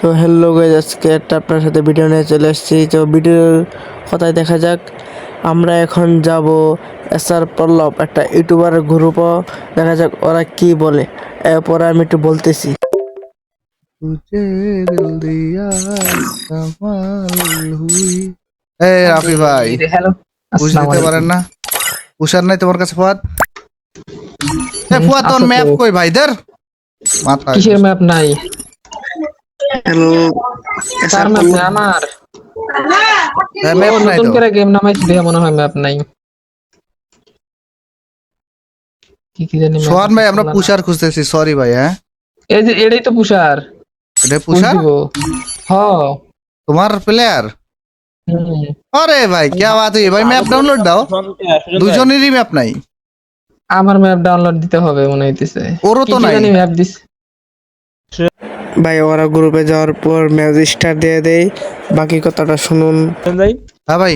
তো hello guys, আজকে একটা আপনার সাথে ভিডিও নিয়ে চলে এসেছি। তো ভিডিওর কথায় দেখা যাক, আমরা এখন যাব এসআর পল্লব, একটা ইউটিউবার গ্রুপ। দেখা যাক ওরা কি বলে, এরপর আমি একটু বলতেছি। এই রাফি ভাই, হ্যালো, পুশ আসসালামু দিতে পারেন আলাইকুম। না? পুষার নাই তোমার কাছে ফুয়াদ? ফুয়াদ তোর আছে ম্যাপ তো। কই ভাই? দের মাথা কিসের ম্যাপ নাই? হ্যালো, কার ম্যাপ নাই? আমার ম্যাপ নাই নতুন তো। করে গেম নামাইছি দেখে মনে হয় ম্যাপ নাই। কি কি জানি ম্যাপ সোহান আছে ভাই, আমরা শুনলাম না। পুষার খুঁজতেছি, সরি ভাই। হ্যাঁ, এই যে এটাই তো পুষার। এটা পুষ পুষার দিব। হ। তোমার প্লেয়ার? হুম। আরে ভাই क्या बात हुई ভাই, ম্যাপ ডাউনলোড দাও। দুজনেরই ম্যাপ নাই। আমার ম্যাপ ডাউনলোড দিতে হবে মনে হইতেছে। ওরও কি তো কি নাই। জানি ম্যাপ দিস। ভাই ওরা গ্রুপে যাওয়ার পর ম্যাচ স্টার্ট দিয়ে দেয়, বাকি কথাটা শুনুন। হ্যাঁ ভাই,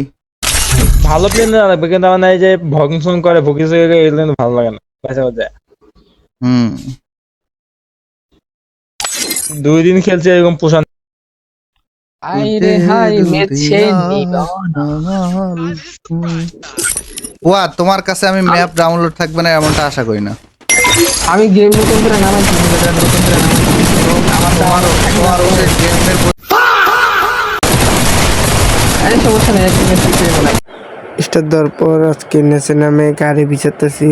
ভালো প্লেন না লাগবে, কিন্তু আমার নাই যে ভগিং করে ভুগি এগুলো কিন্তু ভালো লাগে না। মাঝে মাঝে হুম, 2 দিন খেলছে এরকম পোষণ। আইরে হাই মেছে নিবানা। ফুয়াদ তোমার কাছে আমি ম্যাপ ডাউনলোড থাকবে না এমনটা আশা করি না। আমি গেম নতুন করে নামাইছি, নতুন করে নামাইছি। আমার তোমারও সেই গেমের আরে সমস্যা নেই, একদিন শিখে বলাই। স্টার্ট দেওয়ার পর আজকে নেচে নামে গাড়ি বিছাতেছি।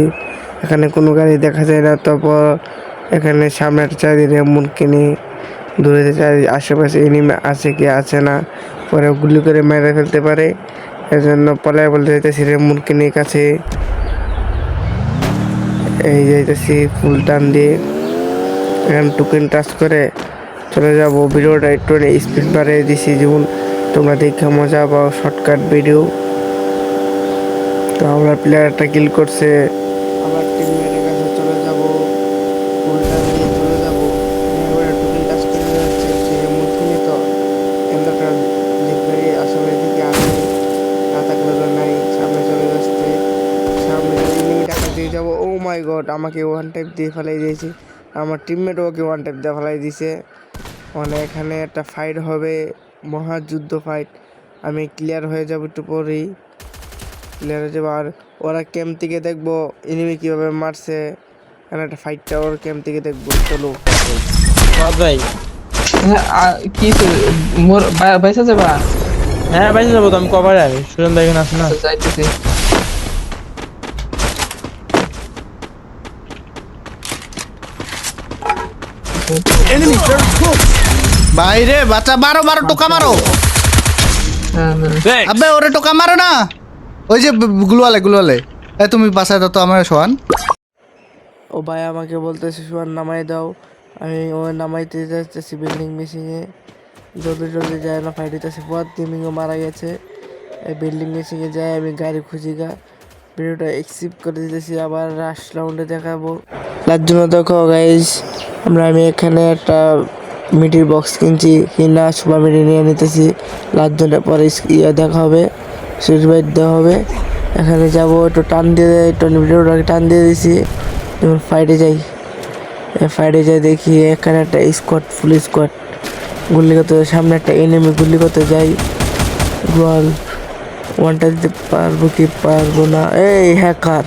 এখানে কোনো গাড়ি দেখা যায় না। তারপর এখানে সামনে একটা চারিদিকে মুরগিনি দূরে আশেপাশে এনিমে আছে কি আছে না, পরে গুলি করে মেরে ফেলতে পারে। এজন্য পলায় বলতে যাইতেছি রে মুরগিনির কাছে। এই যাইতেছি ফুল টান দিয়ে, এখানে টুকিন টাচ করে চলে যাব। ভিডিওটা একটু স্পিড বাড়িয়ে দিছি, যেমন তোমরা দেখে মজা পাও। Shortcut video. তো আমরা প্লেয়ারটা কিল করছে, আবার টিমমেটের কাছে চলে যাব, ফুলটা দিয়ে চলে যাব। এবারে টুকিন টাচ করে যাচ্ছে সে মুরগিনি। তো এন্দাটা দেখবে আশেপাশে দিকে আছে, না থাকলে তো নাই, সামনে চলে যাচ্ছে। সামনে এনিমি টাকা দিয়ে যাবো। ও মাই গড, আমাকে ওয়ান টাইপ দিয়ে ফেলাই দিয়েছে। আমার টিমমেট ওকে ওয়ান টাইপ দিয়ে ফেলাই দিয়েছে। মানে এখানে একটা ফাইট হবে, মহাযুদ্ধ ফাইট। আমি ক্লিয়ার হয়ে যাব একটু পরেই, ক্লিয়ার হয়ে যাবো। আর ওরা ক্যাম্প থেকে দেখবো এনিমি কীভাবে মারছে। এখানে একটা ফাইটটা ওর ক্যাম্প থেকে দেখবো, চলো। ভাই কি মোর বাইসা যাবা? হ্যাঁ বাইরে যাবো তো, আমি কভারে আমি সুজন ভাই এখানে আছে না। আচ্ছা, যাইতেছি। বাইরে বাচ্চা, মারো মারো, টোকা মারো। আবে ওরে টোকা মারো না, ওই যে গুলওয়ালে। তুমি বাসায় দাও তো আমার সোহান। ও ভাই আমাকে বলতেছে সুয়ার নামাই দাও। আমি ও নামাইতে যাচ্ছি বিল্ডিং মেশিনে, জলদি জলদি যায় না, ফাইট হইতেছে। ফুয়াদ গেমিংও মারা গেছে। এই বিল্ডিং মেশিনে যায়, আমি গাড়ি খুঁজি গা। ভিডিওটা এক্সিপ্ট করে দিতেছি, আবার রাশ রাউন্ডে দেখাবো। তার জন্য দেখো গাইজ, আমি এখানে একটা মিডির বক্স কিনছি, কিনা সুপার মিডি নিয়ে নিতেছি। লাস্ট জনের পরে দেখা হবে, সুইচ বাইট দেওয়া হবে। এখানে যাব, একটু টান দিয়ে একটু ভিডিওটাকে টান দিয়ে দিছি। যেমন ফাইটে যাই, ফাইটে যাই দেখি এখানে একটা স্কোয়াড, ফুল স্কোয়াড গুলি করতে। সামনে একটা এনিমি, গুলি করতে যাই, গোয়াল ওয়ানটা দিতে পারবো কি পারবো না। এই হ্যাকার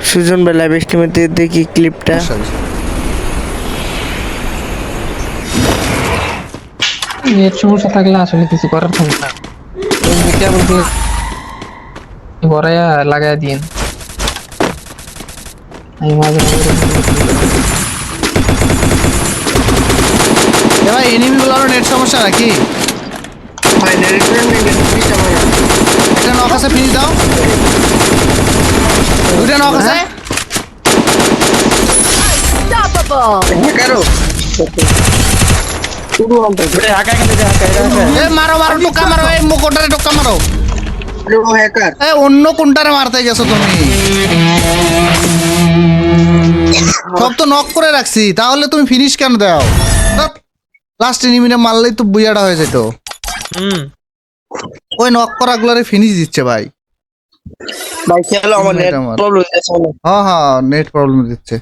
সুজন ভাই লাইভ স্ট্রিমে দেখি ক্লিপটা। নেট সমস্যা থাকলে আসলে কিছু করার থাকে না। কেবল ভরাইয়া লাগাই দিন। আমি মাঝে ভাই এনিমি গুলোর নেট সমস্যা নাকি? একটা নক আছে, ফিনিশ দাও। দুইটা নক আছে। মারো মারো, টোকা মারো, এই মুখটারে টোকা মারো। অন্য কোনটারে মারতে গেছো তুমি? সব তো নক করে রাখছি, তাহলে তুমি ফিনিশ কেন দাও? লাস্ট এনিমিনে মারলেই তো বুইয়াটা হয়ে যেত। ওই নক করা গুলারে ফিনিশ দিচ্ছে ভাই। ভাই খেলো, আমার নেট প্রবলেম আছে। হ্যাঁ হ্যাঁ, নেট প্রবলেম দিচ্ছে।